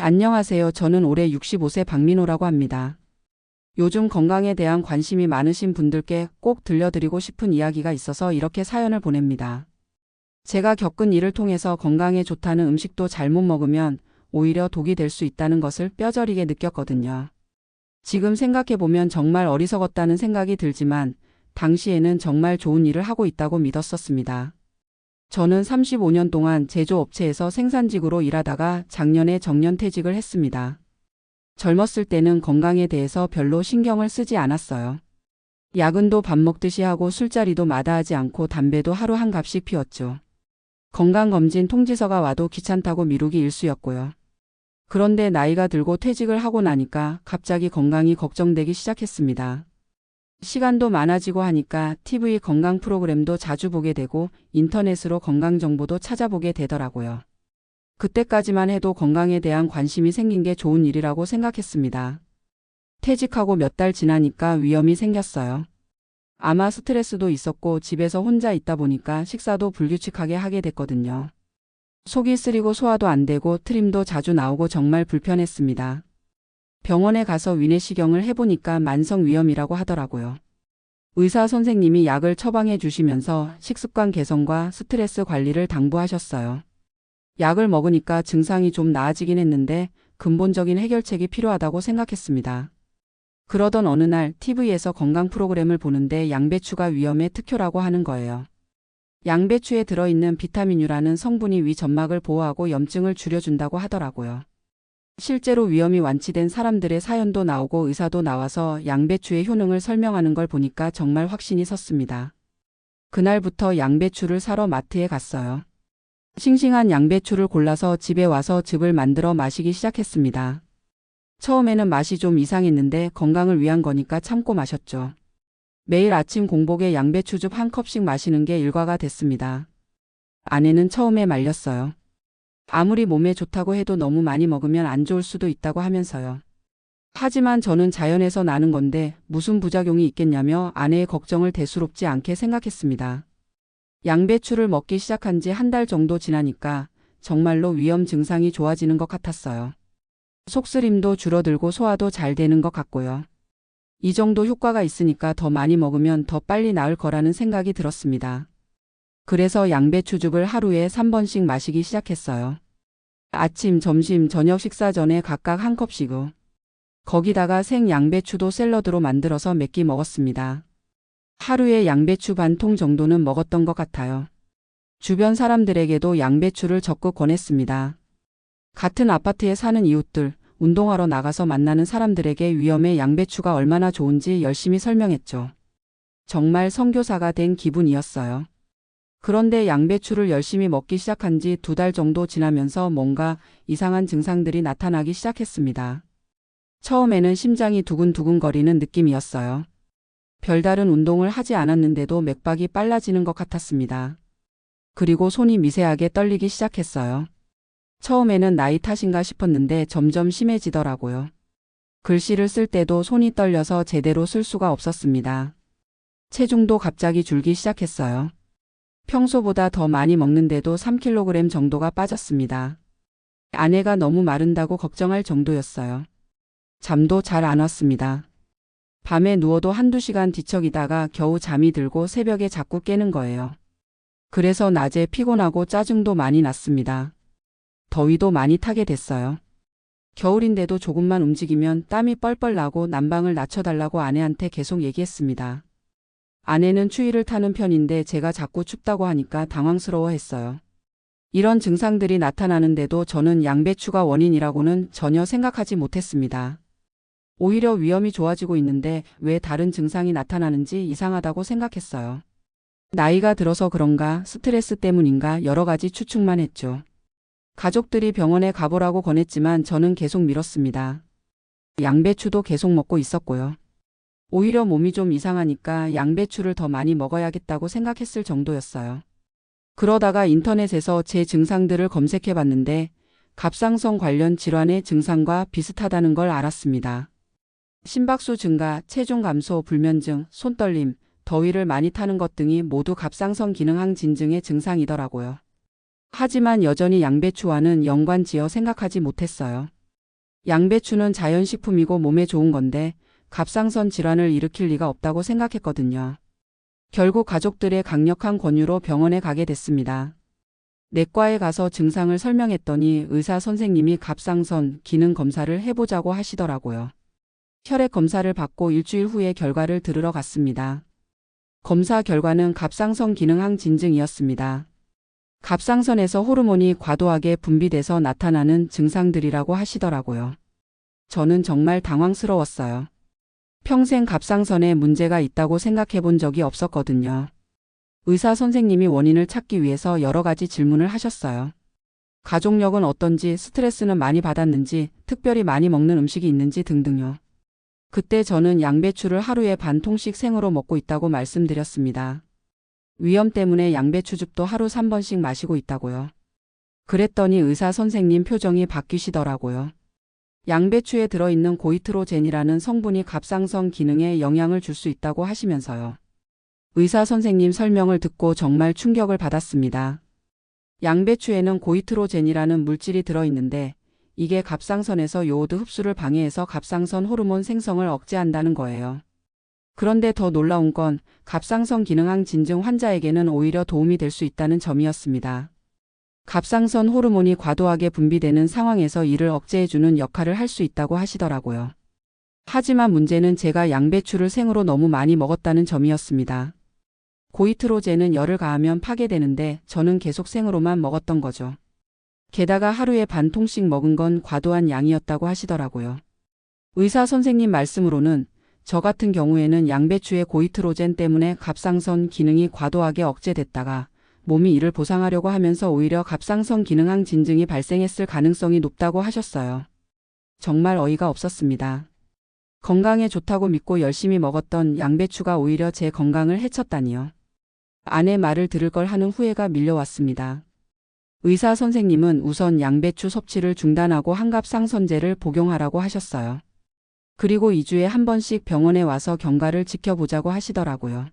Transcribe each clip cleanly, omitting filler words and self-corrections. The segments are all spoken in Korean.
안녕하세요. 저는 올해 65세 박민호라고 합니다. 요즘 건강에 대한 관심이 많으신 분들께 꼭 들려드리고 싶은 이야기가 있어서 이렇게 사연을 보냅니다. 제가 겪은 일을 통해서 건강에 좋다는 음식도 잘못 먹으면 오히려 독이 될 수 있다는 것을 뼈저리게 느꼈거든요. 지금 생각해보면 정말 어리석었다는 생각이 들지만 당시에는 정말 좋은 일을 하고 있다고 믿었었습니다. 저는 35년 동안 제조업체에서 생산직으로 일하다가 작년에 정년퇴직을 했습니다. 젊었을 때는 건강에 대해서 별로 신경을 쓰지 않았어요. 야근도 밥 먹듯이 하고 술자리도 마다하지 않고 담배도 하루 한 갑씩 피웠죠. 건강검진 통지서가 와도 귀찮다고 미루기 일쑤였고요. 그런데 나이가 들고 퇴직을 하고 나니까 갑자기 건강이 걱정되기 시작했습니다. 시간도 많아지고 하니까 TV 건강 프로그램도 자주 보게 되고 인터넷으로 건강 정보도 찾아보게 되더라고요. 그때까지만 해도 건강에 대한 관심이 생긴 게 좋은 일이라고 생각했습니다. 퇴직하고 몇 달 지나니까 위험이 생겼어요. 아마 스트레스도 있었고 집에서 혼자 있다 보니까 식사도 불규칙하게 하게 됐거든요. 속이 쓰리고 소화도 안 되고 트림도 자주 나오고 정말 불편했습니다. 병원에 가서 위내시경을 해보니까 만성위염이라고 하더라고요. 의사 선생님이 약을 처방해 주시면서 식습관 개선과 스트레스 관리를 당부하셨어요. 약을 먹으니까 증상이 좀 나아지긴 했는데 근본적인 해결책이 필요하다고 생각했습니다. 그러던 어느 날 TV에서 건강 프로그램을 보는데 양배추가 위염에 특효라고 하는 거예요. 양배추에 들어있는 비타민유라는 성분이 위 점막을 보호하고 염증을 줄여준다고 하더라고요. 실제로 위염이 완치된 사람들의 사연도 나오고 의사도 나와서 양배추의 효능을 설명하는 걸 보니까 정말 확신이 섰습니다. 그날부터 양배추를 사러 마트에 갔어요. 싱싱한 양배추를 골라서 집에 와서 즙을 만들어 마시기 시작했습니다. 처음에는 맛이 좀 이상했는데 건강을 위한 거니까 참고 마셨죠. 매일 아침 공복에 양배추즙 한 컵씩 마시는 게 일과가 됐습니다. 아내는 처음에 말렸어요. 아무리 몸에 좋다고 해도 너무 많이 먹으면 안 좋을 수도 있다고 하면서요. 하지만 저는 자연에서 나는 건데 무슨 부작용이 있겠냐며 아내의 걱정을 대수롭지 않게 생각했습니다. 양배추를 먹기 시작한 지 한 달 정도 지나니까 정말로 위염 증상이 좋아지는 것 같았어요. 속쓰림도 줄어들고 소화도 잘 되는 것 같고요. 이 정도 효과가 있으니까 더 많이 먹으면 더 빨리 나을 거라는 생각이 들었습니다. 그래서 양배추즙을 하루에 3번씩 마시기 시작했어요. 아침, 점심, 저녁 식사 전에 각각 한 컵씩요. 거기다가 생 양배추도 샐러드로 만들어서 몇 끼 먹었습니다. 하루에 양배추 반 통 정도는 먹었던 것 같아요. 주변 사람들에게도 양배추를 적극 권했습니다. 같은 아파트에 사는 이웃들, 운동하러 나가서 만나는 사람들에게 위염에 양배추가 얼마나 좋은지 열심히 설명했죠. 정말 선교사가 된 기분이었어요. 그런데 양배추를 열심히 먹기 시작한 지 2달 정도 지나면서 뭔가 이상한 증상들이 나타나기 시작했습니다. 처음에는 심장이 두근두근거리는 느낌이었어요. 별다른 운동을 하지 않았는데도 맥박이 빨라지는 것 같았습니다. 그리고 손이 미세하게 떨리기 시작했어요. 처음에는 나이 탓인가 싶었는데 점점 심해지더라고요. 글씨를 쓸 때도 손이 떨려서 제대로 쓸 수가 없었습니다. 체중도 갑자기 줄기 시작했어요. 평소보다 더 많이 먹는데도 3kg 정도가 빠졌습니다. 아내가 너무 마른다고 걱정할 정도였어요. 잠도 잘 안 왔습니다. 밤에 누워도 한두 시간 뒤척이다가 겨우 잠이 들고 새벽에 자꾸 깨는 거예요. 그래서 낮에 피곤하고 짜증도 많이 났습니다. 더위도 많이 타게 됐어요. 겨울인데도 조금만 움직이면 땀이 뻘뻘 나고 난방을 낮춰달라고 아내한테 계속 얘기했습니다. 아내는 추위를 타는 편인데 제가 자꾸 춥다고 하니까 당황스러워했어요. 이런 증상들이 나타나는데도 저는 양배추가 원인이라고는 전혀 생각하지 못했습니다. 오히려 위험이 좋아지고 있는데 왜 다른 증상이 나타나는지 이상하다고 생각했어요. 나이가 들어서 그런가 스트레스 때문인가 여러 가지 추측만 했죠. 가족들이 병원에 가보라고 권했지만 저는 계속 미뤘습니다. 양배추도 계속 먹고 있었고요. 오히려 몸이 좀 이상하니까 양배추를 더 많이 먹어야겠다고 생각했을 정도였어요. 그러다가 인터넷에서 제 증상들을 검색해 봤는데 갑상선 관련 질환의 증상과 비슷하다는 걸 알았습니다. 심박수 증가, 체중 감소, 불면증, 손떨림, 더위를 많이 타는 것 등이 모두 갑상선 기능 항진증의 증상이더라고요. 하지만 여전히 양배추와는 연관지어 생각하지 못했어요. 양배추는 자연식품이고 몸에 좋은 건데 갑상선 질환을 일으킬 리가 없다고 생각했거든요. 결국 가족들의 강력한 권유로 병원에 가게 됐습니다. 내과에 가서 증상을 설명했더니 의사 선생님이 갑상선 기능 검사를 해보자고 하시더라고요. 혈액 검사를 받고 일주일 후에 결과를 들으러 갔습니다. 검사 결과는 갑상선 기능 항진증이었습니다. 갑상선에서 호르몬이 과도하게 분비돼서 나타나는 증상들이라고 하시더라고요. 저는 정말 당황스러웠어요. 평생 갑상선에 문제가 있다고 생각해 본 적이 없었거든요. 의사 선생님이 원인을 찾기 위해서 여러 가지 질문을 하셨어요. 가족력은 어떤지, 스트레스는 많이 받았는지, 특별히 많이 먹는 음식이 있는지 등등요. 그때 저는 양배추를 하루에 반 통씩 생으로 먹고 있다고 말씀드렸습니다. 위염 때문에 양배추즙도 하루 3번씩 마시고 있다고요. 그랬더니 의사 선생님 표정이 바뀌시더라고요. 양배추에 들어있는 고이트로젠이라는 성분이 갑상선 기능에 영향을 줄 수 있다고 하시면서요. 의사 선생님 설명을 듣고 정말 충격을 받았습니다. 양배추에는 고이트로젠이라는 물질이 들어있는데 이게 갑상선에서 요오드 흡수를 방해해서 갑상선 호르몬 생성을 억제한다는 거예요. 그런데 더 놀라운 건 갑상선 기능항 진증 환자에게는 오히려 도움이 될 수 있다는 점이었습니다. 갑상선 호르몬이 과도하게 분비되는 상황에서 이를 억제해주는 역할을 할 수 있다고 하시더라고요. 하지만 문제는 제가 양배추를 생으로 너무 많이 먹었다는 점이었습니다. 고이트로젠은 열을 가하면 파괴되는데 저는 계속 생으로만 먹었던 거죠. 게다가 하루에 반 통씩 먹은 건 과도한 양이었다고 하시더라고요. 의사 선생님 말씀으로는 저 같은 경우에는 양배추의 고이트로젠 때문에 갑상선 기능이 과도하게 억제됐다가 몸이 이를 보상하려고 하면서 오히려 갑상선 기능항 진증이 발생했을 가능성이 높다고 하셨어요. 정말 어이가 없었습니다. 건강에 좋다고 믿고 열심히 먹었던 양배추가 오히려 제 건강을 해쳤다니요. 아내 말을 들을 걸 하는 후회가 밀려왔습니다. 의사 선생님은 우선 양배추 섭취를 중단하고 항갑상선제를 복용하라고 하셨어요. 그리고 2주에 한 번씩 병원에 와서 경과를 지켜보자고 하시더라고요.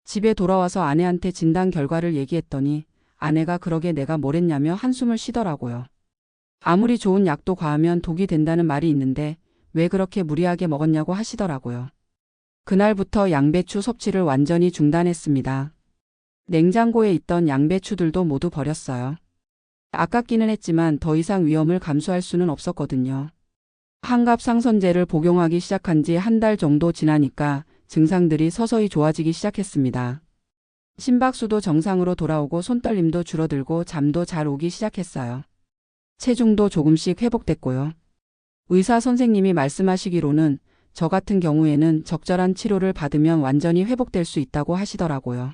집에 돌아와서 아내한테 진단 결과를 얘기했더니 아내가 그러게 내가 뭘 했냐며 한숨을 쉬더라고요. 아무리 좋은 약도 과하면 독이 된다는 말이 있는데 왜 그렇게 무리하게 먹었냐고 하시더라고요. 그날부터 양배추 섭취를 완전히 중단했습니다. 냉장고에 있던 양배추들도 모두 버렸어요. 아깝기는 했지만 더 이상 위험을 감수할 수는 없었거든요. 항갑상선제를 복용하기 시작한 지 한 달 정도 지나니까 증상들이 서서히 좋아지기 시작했습니다. 심박수도 정상으로 돌아오고 손떨림도 줄어들고 잠도 잘 오기 시작했어요. 체중도 조금씩 회복됐고요. 의사 선생님이 말씀하시기로는 저 같은 경우에는 적절한 치료를 받으면 완전히 회복될 수 있다고 하시더라고요.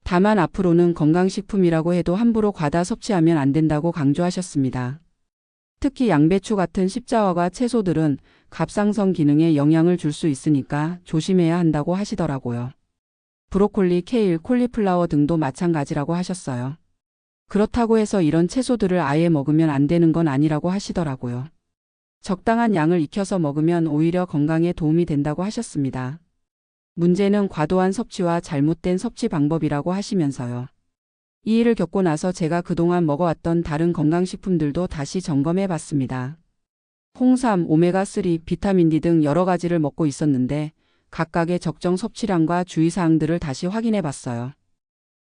다만 앞으로는 건강식품이라고 해도 함부로 과다 섭취하면 안 된다고 강조하셨습니다. 특히 양배추 같은 십자화과 채소들은 갑상선 기능에 영향을 줄 수 있으니까 조심해야 한다고 하시더라고요. 브로콜리, 케일, 콜리플라워 등도 마찬가지라고 하셨어요. 그렇다고 해서 이런 채소들을 아예 먹으면 안 되는 건 아니라고 하시더라고요. 적당한 양을 익혀서 먹으면 오히려 건강에 도움이 된다고 하셨습니다. 문제는 과도한 섭취와 잘못된 섭취 방법이라고 하시면서요. 이 일을 겪고 나서 제가 그동안 먹어왔던 다른 건강식품들도 다시 점검해 봤습니다. 홍삼, 오메가3, 비타민 D 등 여러 가지를 먹고 있었는데 각각의 적정 섭취량과 주의사항들을 다시 확인해 봤어요.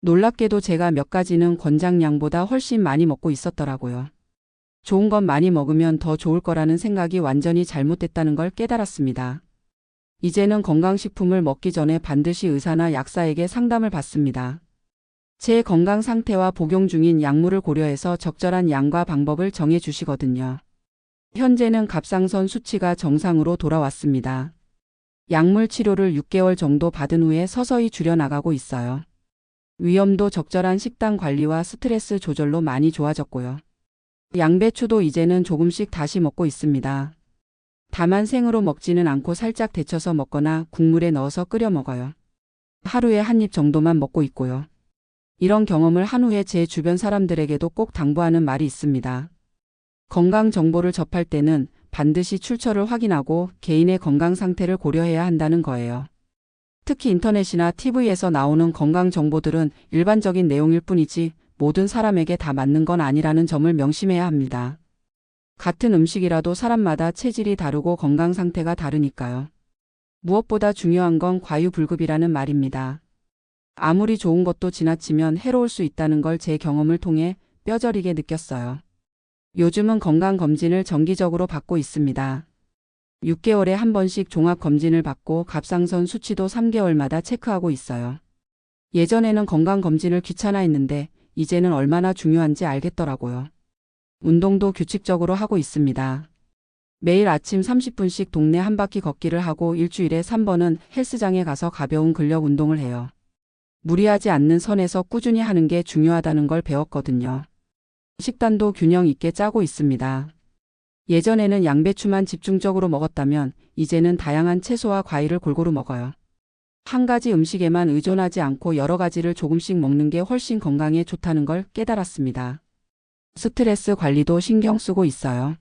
놀랍게도 제가 몇 가지는 권장량보다 훨씬 많이 먹고 있었더라고요. 좋은 건 많이 먹으면 더 좋을 거라는 생각이 완전히 잘못됐다는 걸 깨달았습니다. 이제는 건강식품을 먹기 전에 반드시 의사나 약사에게 상담을 받습니다. 제 건강 상태와 복용 중인 약물을 고려해서 적절한 양과 방법을 정해 주시거든요. 현재는 갑상선 수치가 정상으로 돌아왔습니다. 약물 치료를 6개월 정도 받은 후에 서서히 줄여나가고 있어요. 위염도 적절한 식단 관리와 스트레스 조절로 많이 좋아졌고요. 양배추도 이제는 조금씩 다시 먹고 있습니다. 다만 생으로 먹지는 않고 살짝 데쳐서 먹거나 국물에 넣어서 끓여 먹어요. 하루에 한 입 정도만 먹고 있고요. 이런 경험을 한 후에 제 주변 사람들에게도 꼭 당부하는 말이 있습니다. 건강 정보를 접할 때는 반드시 출처를 확인하고 개인의 건강 상태를 고려해야 한다는 거예요. 특히 인터넷이나 TV에서 나오는 건강 정보들은 일반적인 내용일 뿐이지 모든 사람에게 다 맞는 건 아니라는 점을 명심해야 합니다. 같은 음식이라도 사람마다 체질이 다르고 건강 상태가 다르니까요. 무엇보다 중요한 건 과유불급이라는 말입니다. 아무리 좋은 것도 지나치면 해로울 수 있다는 걸 제 경험을 통해 뼈저리게 느꼈어요. 요즘은 건강검진을 정기적으로 받고 있습니다. 6개월에 한 번씩 종합검진을 받고 갑상선 수치도 3개월마다 체크하고 있어요. 예전에는 건강검진을 귀찮아했는데 이제는 얼마나 중요한지 알겠더라고요. 운동도 규칙적으로 하고 있습니다. 매일 아침 30분씩 동네 한 바퀴 걷기를 하고 일주일에 3번은 헬스장에 가서 가벼운 근력 운동을 해요. 무리하지 않는 선에서 꾸준히 하는 게 중요하다는 걸 배웠거든요. 식단도 균형 있게 짜고 있습니다. 예전에는 양배추만 집중적으로 먹었다면 이제는 다양한 채소와 과일을 골고루 먹어요. 한 가지 음식에만 의존하지 않고 여러 가지를 조금씩 먹는 게 훨씬 건강에 좋다는 걸 깨달았습니다. 스트레스 관리도 신경 쓰고 있어요.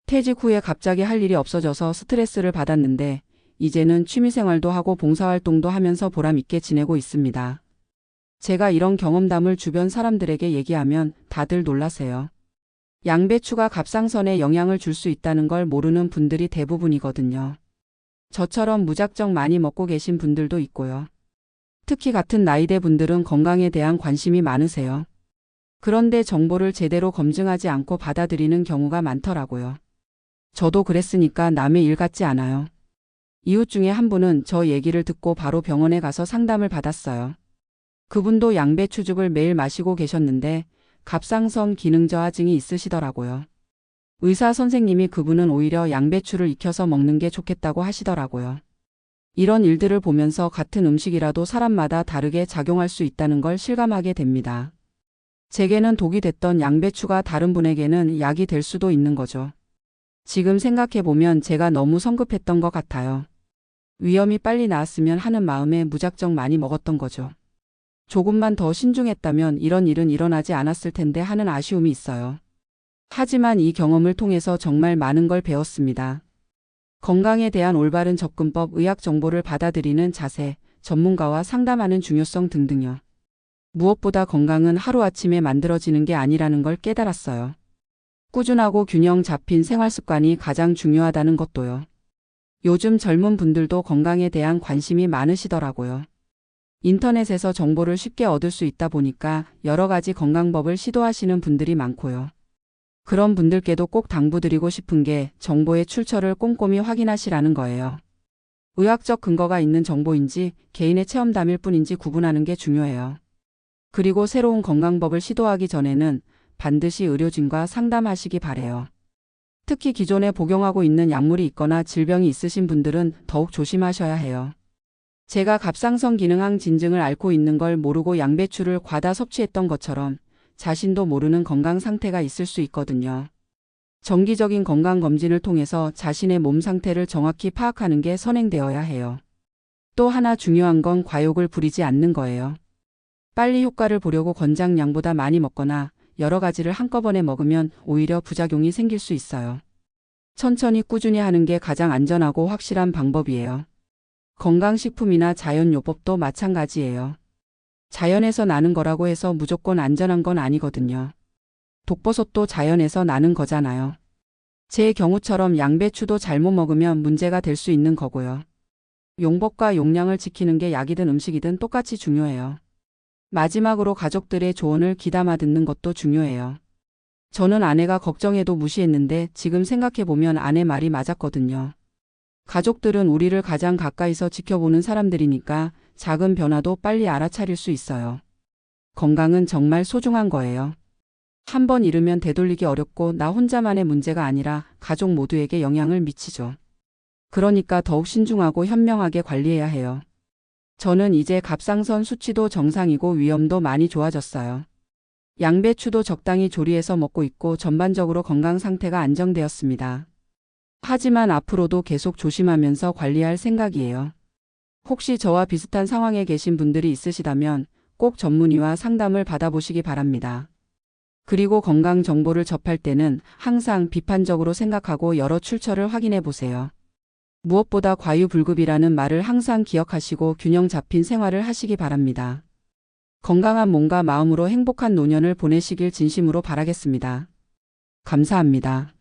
퇴직 후에 갑자기 할 일이 없어져서 스트레스를 받았는데 이제는 취미생활도 하고 봉사활동도 하면서 보람 있게 지내고 있습니다. 제가 이런 경험담을 주변 사람들에게 얘기하면 다들 놀라세요. 양배추가 갑상선에 영향을 줄 수 있다는 걸 모르는 분들이 대부분이거든요. 저처럼 무작정 많이 먹고 계신 분들도 있고요. 특히 같은 나이대 분들은 건강에 대한 관심이 많으세요. 그런데 정보를 제대로 검증하지 않고 받아들이는 경우가 많더라고요. 저도 그랬으니까 남의 일 같지 않아요. 이웃 중에 한 분은 저 얘기를 듣고 바로 병원에 가서 상담을 받았어요. 그분도 양배추즙을 매일 마시고 계셨는데 갑상선 기능 저하증이 있으시더라고요. 의사 선생님이 그분은 오히려 양배추를 익혀서 먹는 게 좋겠다고 하시더라고요. 이런 일들을 보면서 같은 음식이라도 사람마다 다르게 작용할 수 있다는 걸 실감하게 됩니다. 제게는 독이 됐던 양배추가 다른 분에게는 약이 될 수도 있는 거죠. 지금 생각해보면 제가 너무 성급했던 것 같아요. 위험이 빨리 나았으면 하는 마음에 무작정 많이 먹었던 거죠. 조금만 더 신중했다면 이런 일은 일어나지 않았을 텐데 하는 아쉬움이 있어요. 하지만 이 경험을 통해서 정말 많은 걸 배웠습니다. 건강에 대한 올바른 접근법, 의학 정보를 받아들이는 자세, 전문가와 상담하는 중요성 등등요. 무엇보다 건강은 하루아침에 만들어지는 게 아니라는 걸 깨달았어요. 꾸준하고 균형 잡힌 생활 습관이 가장 중요하다는 것도요. 요즘 젊은 분들도 건강에 대한 관심이 많으시더라고요. 인터넷에서 정보를 쉽게 얻을 수 있다 보니까 여러 가지 건강법을 시도하시는 분들이 많고요. 그런 분들께도 꼭 당부드리고 싶은 게 정보의 출처를 꼼꼼히 확인하시라는 거예요. 의학적 근거가 있는 정보인지 개인의 체험담일 뿐인지 구분하는 게 중요해요. 그리고 새로운 건강법을 시도하기 전에는 반드시 의료진과 상담하시기 바래요. 특히 기존에 복용하고 있는 약물이 있거나 질병이 있으신 분들은 더욱 조심하셔야 해요. 제가 갑상선 기능항 진증을 앓고 있는 걸 모르고 양배추를 과다 섭취했던 것처럼 자신도 모르는 건강 상태가 있을 수 있거든요. 정기적인 건강검진을 통해서 자신의 몸 상태를 정확히 파악하는 게 선행되어야 해요. 또 하나 중요한 건 과욕을 부리지 않는 거예요. 빨리 효과를 보려고 권장량보다 많이 먹거나 여러 가지를 한꺼번에 먹으면 오히려 부작용이 생길 수 있어요. 천천히 꾸준히 하는 게 가장 안전하고 확실한 방법이에요. 건강식품이나 자연요법도 마찬가지예요. 자연에서 나는 거라고 해서 무조건 안전한 건 아니거든요. 독버섯도 자연에서 나는 거잖아요. 제 경우처럼 양배추도 잘못 먹으면 문제가 될 수 있는 거고요. 용법과 용량을 지키는 게 약이든 음식이든 똑같이 중요해요. 마지막으로 가족들의 조언을 귀담아 듣는 것도 중요해요. 저는 아내가 걱정해도 무시했는데 지금 생각해보면 아내 말이 맞았거든요. 가족들은 우리를 가장 가까이서 지켜보는 사람들이니까 작은 변화도 빨리 알아차릴 수 있어요. 건강은 정말 소중한 거예요. 한 번 잃으면 되돌리기 어렵고 나 혼자만의 문제가 아니라 가족 모두에게 영향을 미치죠. 그러니까 더욱 신중하고 현명하게 관리해야 해요. 저는 이제 갑상선 수치도 정상이고 위험도 많이 좋아졌어요. 양배추도 적당히 조리해서 먹고 있고 전반적으로 건강 상태가 안정되었습니다. 하지만 앞으로도 계속 조심하면서 관리할 생각이에요. 혹시 저와 비슷한 상황에 계신 분들이 있으시다면 꼭 전문의와 상담을 받아보시기 바랍니다. 그리고 건강 정보를 접할 때는 항상 비판적으로 생각하고 여러 출처를 확인해 보세요. 무엇보다 과유불급이라는 말을 항상 기억하시고 균형 잡힌 생활을 하시기 바랍니다. 건강한 몸과 마음으로 행복한 노년을 보내시길 진심으로 바라겠습니다. 감사합니다.